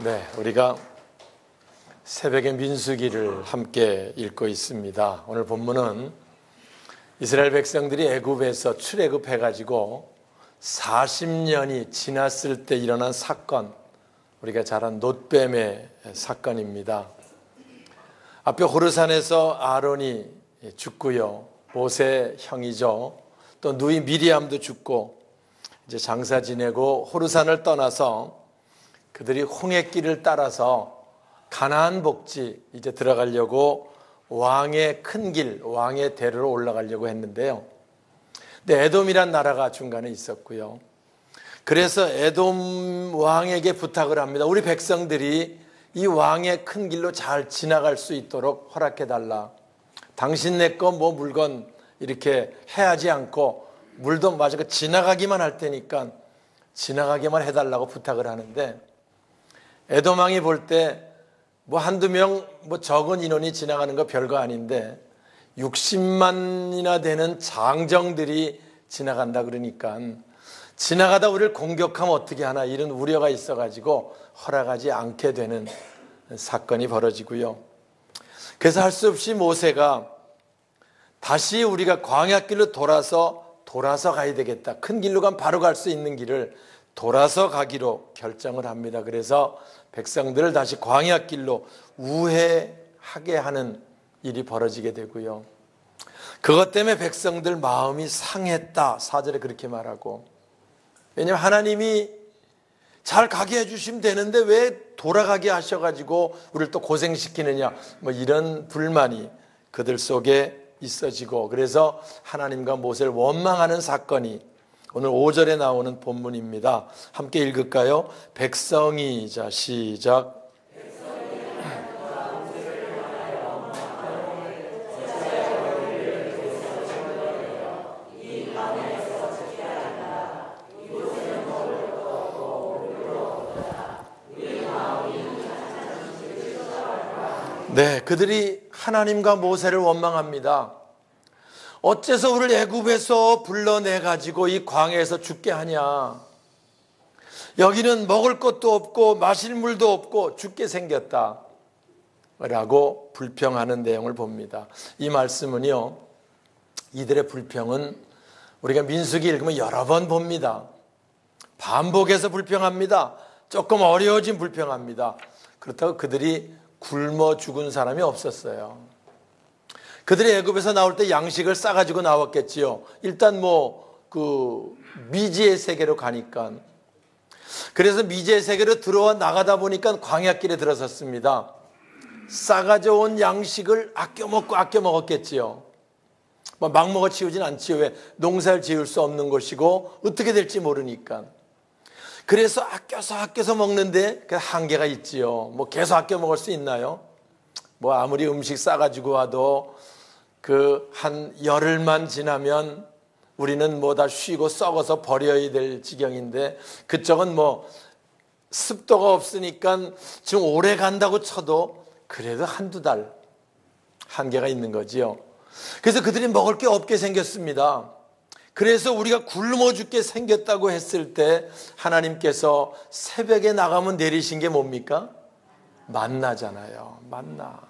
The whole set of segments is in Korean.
네, 우리가 새벽의 민수기를 함께 읽고 있습니다. 오늘 본문은 이스라엘 백성들이 애굽에서 출애굽해가지고 40년이 지났을 때 일어난 사건, 우리가 잘 아는 놋뱀의 사건입니다. 앞에 호르산에서 아론이 죽고요, 모세 형이죠. 또 누이 미리암도 죽고 이제 장사 지내고 호르산을 떠나서 그들이 홍해길을 따라서 가나안 복지 이제 들어가려고 왕의 큰 길, 왕의 대로로 올라가려고 했는데요. 근데 에돔이란 나라가 중간에 있었고요. 그래서 에돔 왕에게 부탁을 합니다. 우리 백성들이 이 왕의 큰 길로 잘 지나갈 수 있도록 허락해달라. 당신네 거 뭐 물건 이렇게 해하지 않고 물도 마저 지나가기만 할 테니까 지나가기만 해달라고 부탁을 하는데, 에돔 왕이 볼 때 뭐 한두 명 뭐 적은 인원이 지나가는 거 별거 아닌데 60만이나 되는 장정들이 지나간다 그러니까 지나가다 우리를 공격하면 어떻게 하나, 이런 우려가 있어가지고 허락하지 않게 되는 사건이 벌어지고요. 그래서 할 수 없이 모세가 다시 우리가 광야길로 돌아서 가야 되겠다. 큰 길로 가면 바로 갈 수 있는 길을 돌아서 가기로 결정을 합니다. 그래서 백성들을 다시 광야길로 우회하게 하는 일이 벌어지게 되고요. 그것 때문에 백성들 마음이 상했다, 4절에 그렇게 말하고. 왜냐하면 하나님이 잘 가게 해주시면 되는데 왜 돌아가게 하셔가지고 우리를 또 고생시키느냐, 뭐 이런 불만이 그들 속에 있어지고, 그래서 하나님과 모세를 원망하는 사건이 오늘 5절에 나오는 본문입니다. 함께 읽을까요? 백성이, 자 시작. 네, 그들이 하나님과 모세를 원망합니다. 어째서 우리를 애굽에서 불러내가지고 이 광야에서 죽게 하냐. 여기는 먹을 것도 없고 마실 물도 없고 죽게 생겼다 라고 불평하는 내용을 봅니다. 이 말씀은요, 이들의 불평은 우리가 민수기 읽으면 여러 번 봅니다. 반복해서 불평합니다. 조금 어려워진 불평합니다. 그렇다고 그들이 굶어 죽은 사람이 없었어요. 그들이 애굽에서 나올 때 양식을 싸가지고 나왔겠지요. 일단 미지의 세계로 가니까. 그래서 미지의 세계로 들어와 나가다 보니까 광야길에 들어섰습니다. 싸가져 온 양식을 아껴 먹었겠지요. 막 먹어 치우진 않지요. 왜? 농사를 지을 수 없는 것이고 어떻게 될지 모르니까. 그래서 아껴서 먹는데 그 한계가 있지요. 계속 아껴 먹을 수 있나요? 아무리 음식 싸가지고 와도 한 열흘만 지나면 우리는 다 쉬고 썩어서 버려야 될 지경인데, 그쪽은 습도가 없으니까 지금 오래 간다고 쳐도 그래도 한두 달 한계가 있는 거지요. 그래서 그들이 먹을 게 없게 생겼습니다. 그래서 우리가 굶어 죽게 생겼다고 했을 때 하나님께서 새벽에 나가면 내리신 게 뭡니까? 만나잖아요. 만나.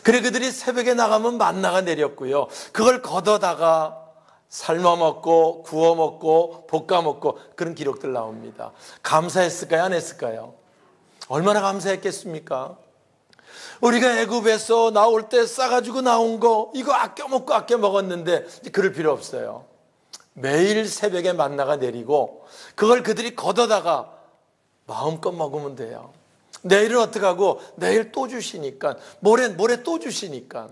그래, 그들이 새벽에 나가면 만나가 내렸고요. 그걸 걷어다가 삶아 먹고 구워 먹고 볶아 먹고 그런 기록들 나옵니다. 감사했을까요? 안 했을까요? 얼마나 감사했겠습니까? 우리가 애굽에서 나올 때 싸가지고 나온 거 이거 아껴 먹었는데 그럴 필요 없어요. 매일 새벽에 만나가 내리고 그걸 그들이 걷어다가 마음껏 먹으면 돼요. 내일은 어떡하고 내일 또 주시니까, 모레 또 주시니까.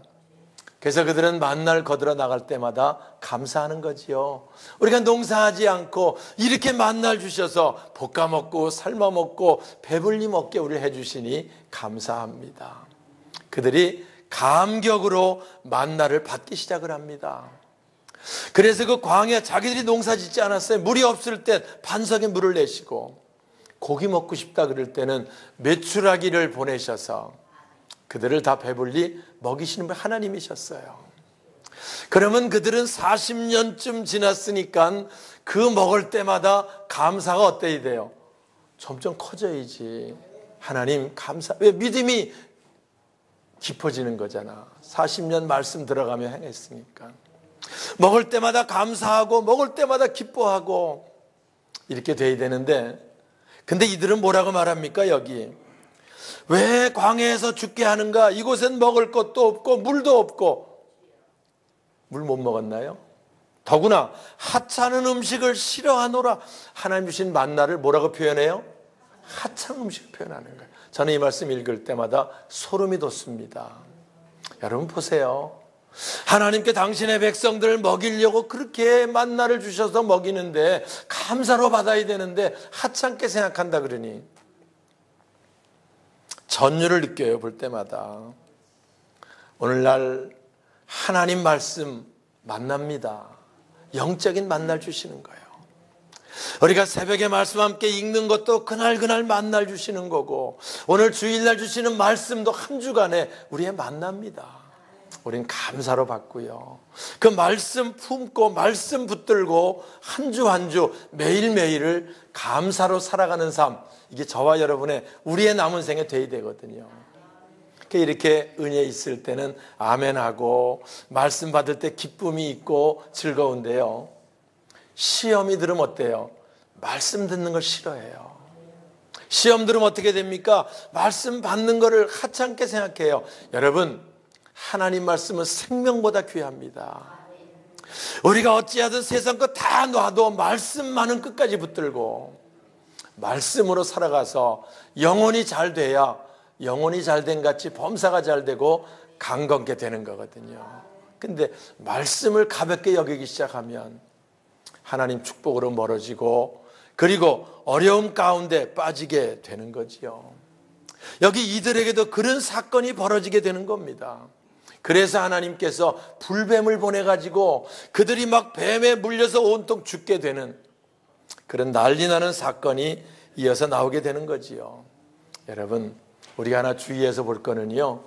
그래서 그들은 만나를 거들어 나갈 때마다 감사하는 거지요. 우리가 농사하지 않고 이렇게 만나를 주셔서 볶아 먹고 삶아 먹고 배불리 먹게 우리를 해주시니 감사합니다. 그들이 감격으로 만나를 받기 시작을 합니다. 그래서 그 광야, 자기들이 농사 짓지 않았어요. 물이 없을 때 반석에 물을 내시고, 고기 먹고 싶다 그럴 때는 메추라기를 보내셔서 그들을 다 배불리 먹이시는 분 하나님이셨어요. 그러면 그들은 40년쯤 지났으니까 그 먹을 때마다 감사가 어때야 돼요? 점점 커져야지. 하나님 감사. 왜? 믿음이 깊어지는 거잖아. 40년 말씀 들어가며 행했으니까. 먹을 때마다 감사하고 먹을 때마다 기뻐하고 이렇게 돼야 되는데, 근데 이들은 뭐라고 말합니까? 여기 왜 광야에서 죽게 하는가? 이곳엔 먹을 것도 없고 물도 없고. 물 못 먹었나요? 더구나 하찮은 음식을 싫어하노라. 하나님 주신 만나를 뭐라고 표현해요? 하찮은 음식을 표현하는 거예요. 저는 이 말씀 읽을 때마다 소름이 돋습니다. 여러분 보세요. 하나님께 당신의 백성들을 먹이려고 그렇게 만나를 주셔서 먹이는데, 감사로 받아야 되는데 하찮게 생각한다 그러니 전율을 느껴요. 볼 때마다. 오늘날 하나님 말씀 만납니다. 영적인 만날 주시는 거예요. 우리가 새벽에 말씀 함께 읽는 것도 그날 만날 주시는 거고, 오늘 주일날 주시는 말씀도 한 주간에 우리의 만납니다. 우린 감사로 받고요. 그 말씀 품고 말씀 붙들고 한 주 한 주 매일매일을 감사로 살아가는 삶, 이게 저와 여러분의 우리의 남은 생에 돼야 되거든요. 이렇게 은혜 있을 때는 아멘하고 말씀 받을 때 기쁨이 있고 즐거운데요, 시험이 들으면 어때요? 말씀 듣는 걸 싫어해요. 시험 들으면 어떻게 됩니까? 말씀 받는 거를 하찮게 생각해요. 여러분, 하나님 말씀은 생명보다 귀합니다. 우리가 어찌하든 세상 거 다 놔도 말씀만은 끝까지 붙들고 말씀으로 살아가서 영혼이 잘 돼야 영혼이 잘된 같이 범사가 잘 되고 강건케 되는 거거든요. 근데 말씀을 가볍게 여기기 시작하면 하나님 축복으로 멀어지고, 그리고 어려움 가운데 빠지게 되는 거지요. 여기 이들에게도 그런 사건이 벌어지게 되는 겁니다. 그래서 하나님께서 불뱀을 보내가지고 그들이 막 뱀에 물려서 온통 죽게 되는 그런 난리 나는 사건이 이어서 나오게 되는 거지요. 여러분, 우리가 하나 주의해서 볼 거는요,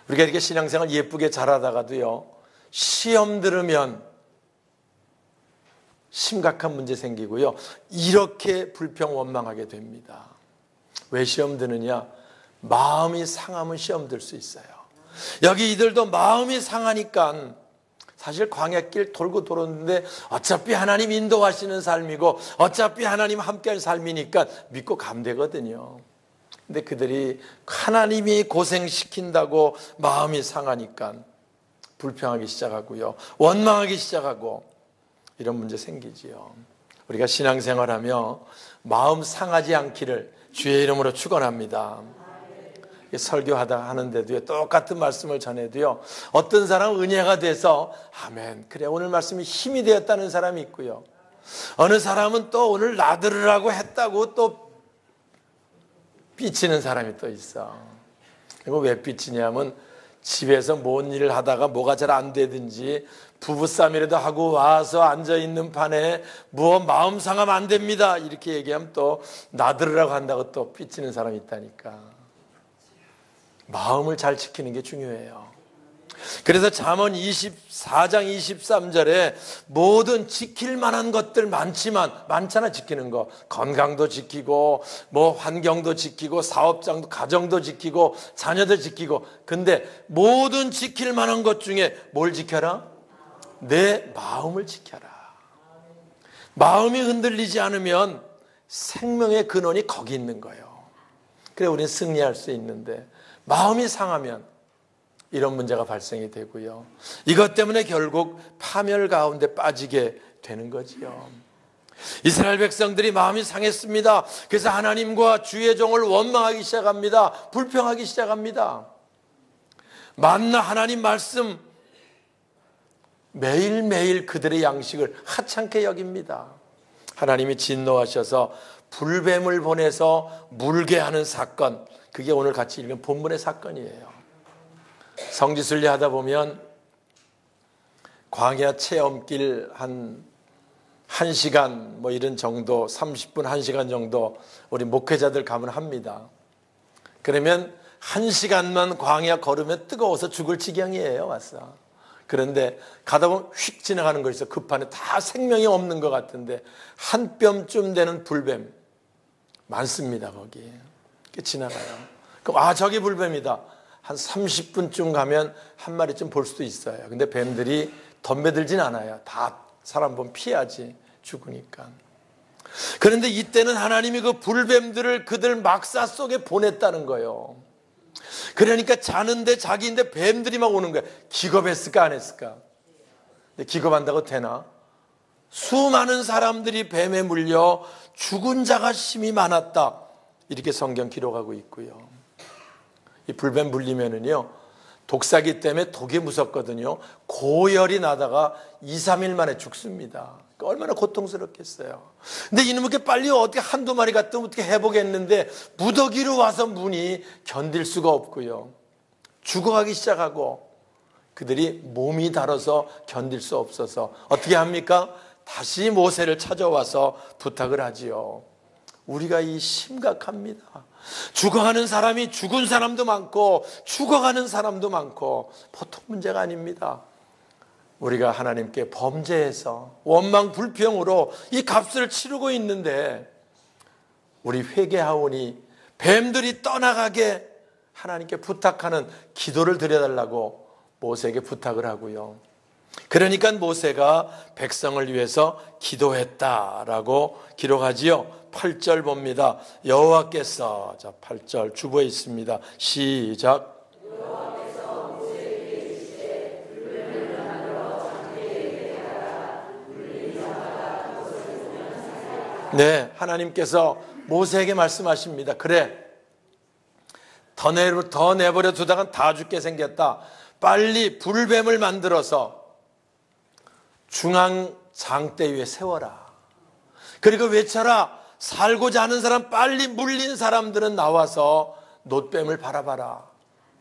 우리가 이렇게 신앙생활 예쁘게 잘하다가도요, 시험 들으면 심각한 문제 생기고요, 이렇게 불평원망하게 됩니다. 왜 시험 드느냐? 마음이 상하면 시험 들 수 있어요. 여기 이들도 마음이 상하니까 사실 광야길 돌고 돌았는데 어차피 하나님 인도하시는 삶이고 어차피 하나님 함께할 삶이니까 믿고 가면 되거든요. 근데 그들이 하나님이 고생시킨다고 마음이 상하니까 불평하기 시작하고요, 원망하기 시작하고 이런 문제 생기지요. 우리가 신앙생활하며 마음 상하지 않기를 주의 이름으로 축원합니다. 설교하다 하는데도요, 똑같은 말씀을 전해도요, 어떤 사람은 은혜가 돼서 아멘, 그래 오늘 말씀이 힘이 되었다는 사람이 있고요, 어느 사람은 또 오늘 나들으라고 했다고 또 삐치는 사람이 또 있어. 이거 왜 삐치냐면 집에서 뭔 일을 하다가 뭐가 잘 안 되든지 부부싸움이라도 하고 와서 앉아있는 판에 뭐 마음 상하면 안 됩니다 이렇게 얘기하면 또 나들으라고 한다고 또 삐치는 사람이 있다니까. 마음을 잘 지키는 게 중요해요. 그래서 잠언 24장 23절에 모든 지킬 만한 것들 많잖아. 지키는 거, 건강도 지키고 뭐 환경도 지키고 사업장도, 가정도 지키고 자녀도 지키고. 근데 모든 지킬 만한 것 중에 뭘 지켜라? 내 마음을 지켜라. 마음이 흔들리지 않으면 생명의 근원이 거기 있는 거예요. 그래 우리는 승리할 수 있는데 마음이 상하면 이런 문제가 발생이 되고요, 이것 때문에 결국 파멸 가운데 빠지게 되는 거지요. 이스라엘 백성들이 마음이 상했습니다. 그래서 하나님과 주의 종을 원망하기 시작합니다. 불평하기 시작합니다. 만나 하나님 말씀 매일매일 그들의 양식을 하찮게 여깁니다. 하나님이 진노하셔서 불뱀을 보내서 물게 하는 사건, 그게 오늘 같이 읽은 본문의 사건이에요. 성지순례 하다 보면 광야 체험길 한 1시간 뭐 이런 정도, 30분 1시간 정도 우리 목회자들 가면 합니다. 그러면 1시간만 광야 걸으면 뜨거워서 죽을 지경이에요. 와서. 그런데 가다 보면 휙 지나가는 거 있어. 급한에 다 생명이 없는 것 같은데 한 뼘쯤 되는 불뱀 많습니다. 거기 지나가요. 그럼 저기 불뱀이다. 한 30분쯤 가면 한 마리쯤 볼 수도 있어요. 근데 뱀들이 덤벼들진 않아요. 다 사람 보면 피하지, 죽으니까. 그런데 이때는 하나님이 그 불뱀들을 그들 막사 속에 보냈다는 거예요. 그러니까 자는데 자기인데 뱀들이 막 오는 거야. 기겁했을까 안 했을까? 근데 기겁한다고 되나? 수많은 사람들이 뱀에 물려 죽은 자가 심히 많았다. 이렇게 성경 기록하고 있고요. 이 불뱀 물리면은요, 독사기 때문에 독이 무섭거든요. 고열이 나다가 2, 3일 만에 죽습니다. 얼마나 고통스럽겠어요. 근데 이놈을 이렇게 빨리 어떻게 한두 마리 같으면 어떻게 해보겠는데 무더기로 와서 문이 견딜 수가 없고요. 죽어가기 시작하고 그들이 몸이 달아서 견딜 수 없어서 어떻게 합니까? 다시 모세를 찾아와서 부탁을 하지요. 우리가 이 심각합니다. 죽어가는 사람이 죽은 사람도 많고 죽어가는 사람도 많고 보통 문제가 아닙니다. 우리가 하나님께 범죄해서 원망 불평으로 이 값을 치르고 있는데 우리 회개하오니 뱀들이 떠나가게 하나님께 부탁하는 기도를 드려달라고 모세에게 부탁을 하고요. 그러니까 모세가 백성을 위해서 기도했다라고 기록하지요. 8절 봅니다. 여호와께서, 자 8절 주보에 있습니다. 시작. 네, 하나님께서 모세에게 말씀하십니다. 그래, 더 내버려 두다간 다 죽게 생겼다. 빨리 불뱀을 만들어서 중앙 장대 위에 세워라. 그리고 외쳐라. 살고자 하는 사람, 빨리 물린 사람들은 나와서 놋뱀을 바라봐라.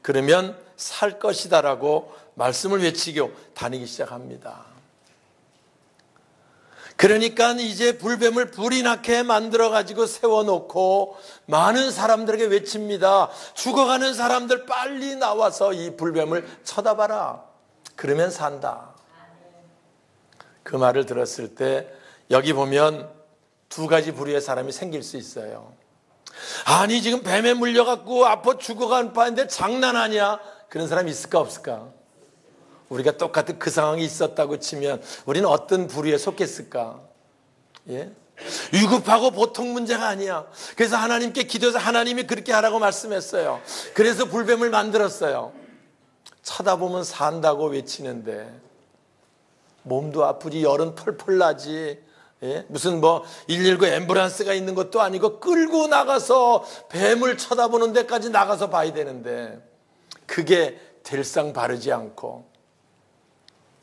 그러면 살 것이다라고 말씀을 외치고 다니기 시작합니다. 그러니까 이제 불뱀을 불이 나게 만들어가지고 세워놓고 많은 사람들에게 외칩니다. 죽어가는 사람들 빨리 나와서 이 불뱀을 쳐다봐라. 그러면 산다. 그 말을 들었을 때 여기 보면 두 가지 부류의 사람이 생길 수 있어요. 아니 지금 뱀에 물려갖고 아파 죽어간 바인데 장난 아니야. 그런 사람이 있을까 없을까? 우리가 똑같은 그 상황이 있었다고 치면 우리는 어떤 부류에 속했을까? 예? 위급하고 보통 문제가 아니야. 그래서 하나님께 기도해서 하나님이 그렇게 하라고 말씀했어요. 그래서 불뱀을 만들었어요. 쳐다보면 산다고 외치는데 몸도 아프지, 열은 펄펄 나지. 예? 무슨 119 앰뷸런스가 있는 것도 아니고 끌고 나가서 뱀을 쳐다보는 데까지 나가서 봐야 되는데 그게 될상 바르지 않고,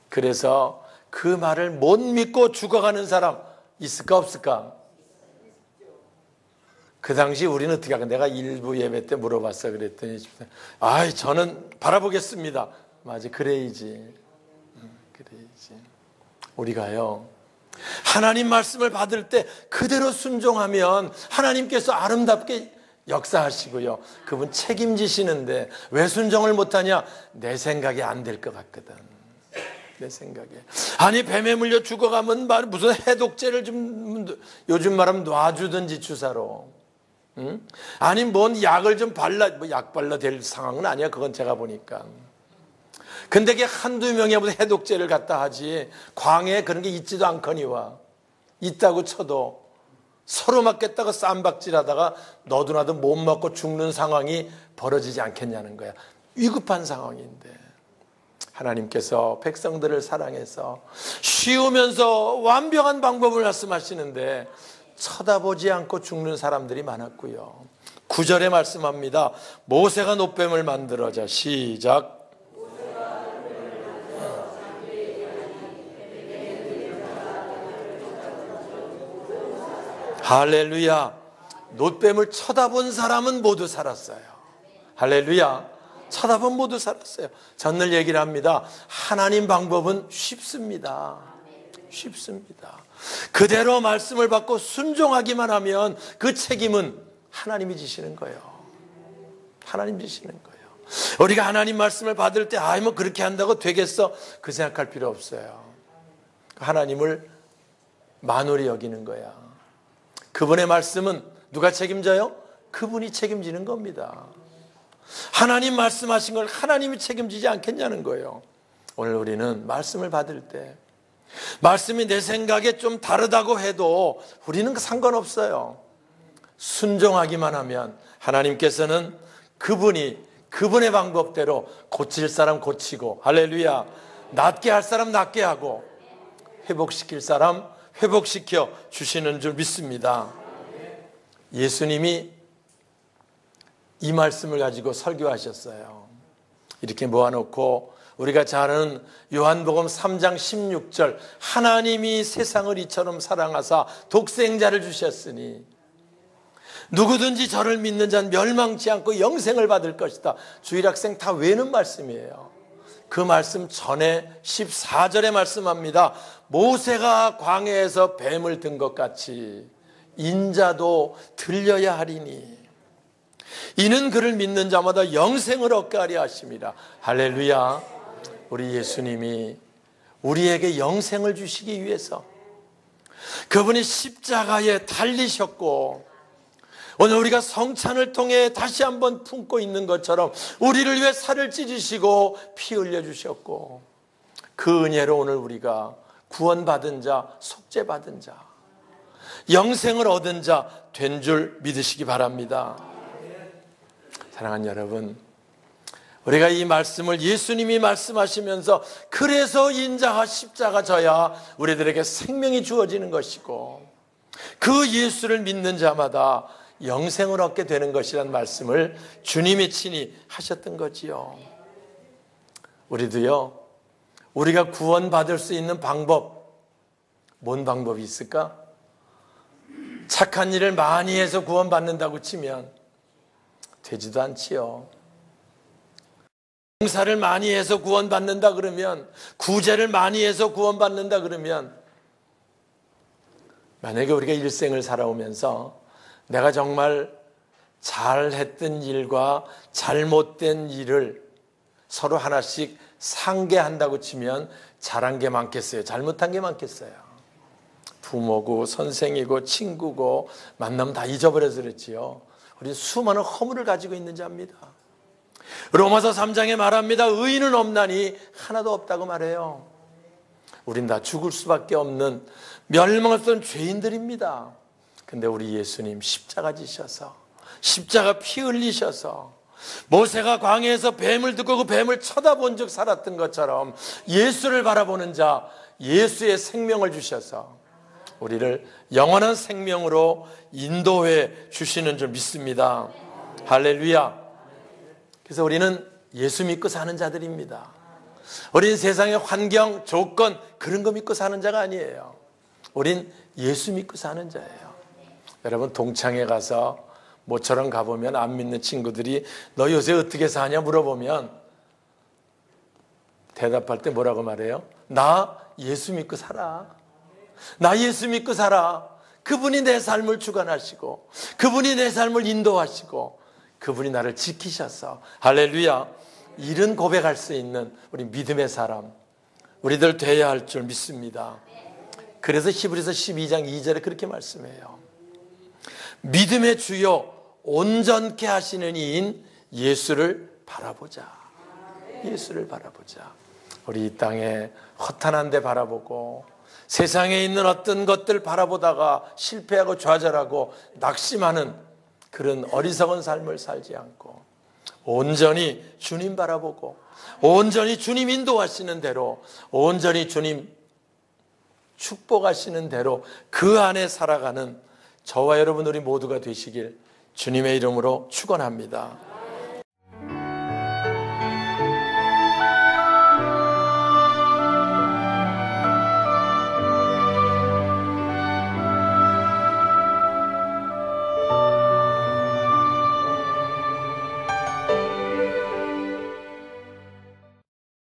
그래서 그 말을 못 믿고 죽어가는 사람 있을까 없을까? 그 당시 우리는 어떻게 할까? 내가 일부 예배 때 물어봤어. 그랬더니 저는 바라보겠습니다. 맞아, 그래야지. 그래야지. 우리가요, 하나님 말씀을 받을 때 그대로 순종하면 하나님께서 아름답게 역사하시고요. 그분 책임지시는데 왜 순종을 못하냐? 내 생각이 안 될 것 같거든. 내 생각에. 아니 뱀에 물려 죽어가면 무슨 해독제를 좀 요즘 말하면 놔주든지 주사로. 응? 아니 뭔 약을 좀 약 발라 될 상황은 아니야. 그건 제가 보니까. 근데 그게 한두 명이 무슨 해독제를 갖다 하지 광해에 그런 게 있지도 않거니와 있다고 쳐도 서로 맞겠다고 쌈박질하다가 너도 나도 못 먹고 죽는 상황이 벌어지지 않겠냐는 거야. 위급한 상황인데 하나님께서 백성들을 사랑해서 쉬우면서 완벽한 방법을 말씀하시는데 쳐다보지 않고 죽는 사람들이 많았고요. 9절에 말씀합니다. 모세가 놋뱀을 만들어자. 시작. 할렐루야. 놋뱀을 쳐다본 사람은 모두 살았어요. 할렐루야. 쳐다본 모두 살았어요. 저는 늘 얘기를 합니다. 하나님 방법은 쉽습니다. 쉽습니다. 그대로 말씀을 받고 순종하기만 하면 그 책임은 하나님이 지시는 거예요. 하나님 지시는 거예요. 우리가 하나님 말씀을 받을 때 뭐 그렇게 한다고 되겠어? 그 생각할 필요 없어요. 하나님을 만홀히 여기는 거야. 그분의 말씀은 누가 책임져요? 그분이 책임지는 겁니다. 하나님 말씀하신 걸 하나님이 책임지지 않겠냐는 거예요. 오늘 우리는 말씀을 받을 때 말씀이 내 생각에 좀 다르다고 해도 우리는 상관없어요. 순종하기만 하면 하나님께서는 그분의 방법대로 고칠 사람 고치고, 할렐루야, 낫게 할 사람 낫게 하고 회복시킬 사람 회복시켜 주시는 줄 믿습니다. 예수님이 이 말씀을 가지고 설교하셨어요. 이렇게 모아놓고 우리가 잘 아는 요한복음 3장 16절, 하나님이 세상을 이처럼 사랑하사 독생자를 주셨으니 누구든지 저를 믿는 자는 멸망치 않고 영생을 받을 것이다. 주일학생 다 외는 말씀이에요. 그 말씀 전에 14절에 말씀합니다. 모세가 광야에서 뱀을 든 것 같이 인자도 들려야 하리니 이는 그를 믿는 자마다 영생을 얻게 하려 하심이라. 할렐루야. 우리 예수님이 우리에게 영생을 주시기 위해서 그분이 십자가에 달리셨고, 오늘 우리가 성찬을 통해 다시 한번 품고 있는 것처럼 우리를 위해 살을 찢으시고 피 흘려주셨고, 그 은혜로 오늘 우리가 구원받은 자, 속죄받은 자, 영생을 얻은 자 된 줄 믿으시기 바랍니다. 사랑하는 여러분, 우리가 이 말씀을 예수님이 말씀하시면서 그래서 인자가 십자가 져야 우리들에게 생명이 주어지는 것이고 그 예수를 믿는 자마다 영생을 얻게 되는 것이라는 말씀을 주님이 친히 하셨던 거지요. 우리도요, 우리가 구원받을 수 있는 방법, 뭔 방법이 있을까? 착한 일을 많이 해서 구원받는다고 치면 되지도 않지요. 봉사를 많이 해서 구원받는다 그러면, 구제를 많이 해서 구원받는다 그러면, 만약에 우리가 일생을 살아오면서 내가 정말 잘했던 일과 잘못된 일을 서로 하나씩 상계한다고 치면 잘한 게 많겠어요? 잘못한 게 많겠어요? 부모고 선생이고 친구고 만나면 다 잊어버려서 그렇지요. 우리 수많은 허물을 가지고 있는 자입니다. 로마서 3장에 말합니다. 의인은 없나니 하나도 없다고 말해요. 우린 다 죽을 수밖에 없는 멸망했던 죄인들입니다. 근데 우리 예수님 십자가 지셔서, 십자가 피 흘리셔서, 모세가 광야에서 뱀을 듣고 그 뱀을 쳐다본 적 살았던 것처럼 예수를 바라보는 자, 예수의 생명을 주셔서 우리를 영원한 생명으로 인도해 주시는 줄 믿습니다. 할렐루야. 그래서 우리는 예수 믿고 사는 자들입니다. 우린 세상의 환경, 조건 그런 거 믿고 사는 자가 아니에요. 우린 예수 믿고 사는 자예요. 여러분, 동창회 가서 모처럼 가보면 안 믿는 친구들이 너 요새 어떻게 사냐 물어보면 대답할 때 뭐라고 말해요? 나 예수 믿고 살아. 나 예수 믿고 살아. 그분이 내 삶을 주관하시고 그분이 내 삶을 인도하시고 그분이 나를 지키셔서, 할렐루야, 이런 고백할 수 있는 우리 믿음의 사람, 우리들 돼야 할 줄 믿습니다. 그래서 히브리서 12장 2절에 그렇게 말씀해요. 믿음의 주요 온전케 하시는 이인 예수를 바라보자. 예수를 바라보자. 우리 이 땅에 허탄한 데 바라보고 세상에 있는 어떤 것들 바라보다가 실패하고 좌절하고 낙심하는 그런 어리석은 삶을 살지 않고 온전히 주님 바라보고 온전히 주님 인도하시는 대로, 온전히 주님 축복하시는 대로 그 안에 살아가는 저와 여러분 우리 모두가 되시길 주님의 이름으로 축원합니다.